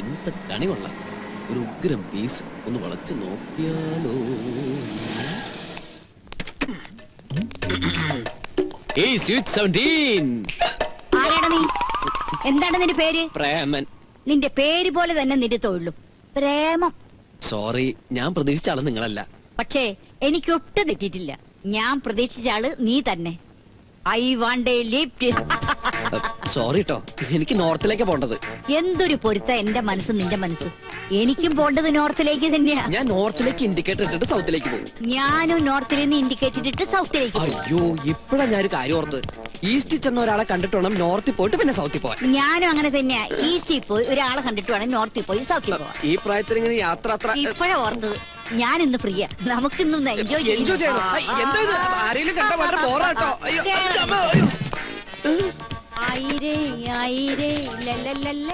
ഇന്നത്തെ കണി കൊള്ളാം. ഒരു ഉഗ്രം പീസ് ഒന്ന് വളച്ച് നോക്കിയാലോ. ആരാണ് നീ? എന്താണ് നിന്റെ പേര്? പ്രേമൻ. നിന്റെ പേര് പോലെ തന്നെ നിന്റെ തൊഴിലും പ്രേമം. സോറി, ഞാൻ പ്രതീക്ഷിച്ച ആള് നിങ്ങളല്ല. പക്ഷേ എനിക്കൊട്ടും തെറ്റിയിട്ടില്ല. ഞാൻ പ്രതീക്ഷിച്ച ആള് നീ തന്നെ. I want A lift. Sorry ട്ടോ, എനിക്ക് നോർത്തിലേക്ക് പോണ്ടത്. എന്തൊരു പൊരുത്ത എന്റെ മനസ്സ് നിന്റെ മനസ്സ്. എനിക്കും പോണ്ടത് നോർത്തിലേക്ക് തന്നെയാ. ഞാൻ നോർത്തിലേക്ക് ഇൻഡിക്കേറ്റർ ഇട്ടിട്ട് സൗത്തിലേക്ക് പോകും. ഞാനും നോർത്തിൽ നിന്ന് ഇൻഡിക്കേറ്റർ ഇട്ടിട്ട് സൗത്തിലേക്ക് പോകും. അയ്യോ, ഇപ്പഴാ ഞാനൊരു കാര്യം ഓർത്ത്. ഈസ്റ്റിൽ ചെന്ന ഒരാളെ കണ്ടിട്ട് വേണം നോർത്തിൽ പോയിട്ട് പിന്നെ സൗത്തിൽ പോവാൻ. ഞാനും അങ്ങനെ തന്നെയാ. ഈസ്റ്റിൽ പോയി ഒരാളെ കണ്ടിട്ട് വേണം നോർത്തിൽ പോയി സൗത്തിൽ പോവാൻ. ഈ പ്രായത്തിൽ ഇങ്ങനെ യാത്ര ഇപ്പഴാ ഓർത്തത്. ഞാൻ ഇന്ന് ഫ്രീയാ. നമുക്കിന്ന് എൻജോയ് ചെയ്യണം. ആരെങ്കിലും കണ്ട വളരെ ബോറാട്ടോ. ഐരേ ഐരേ ലല്ലല്ല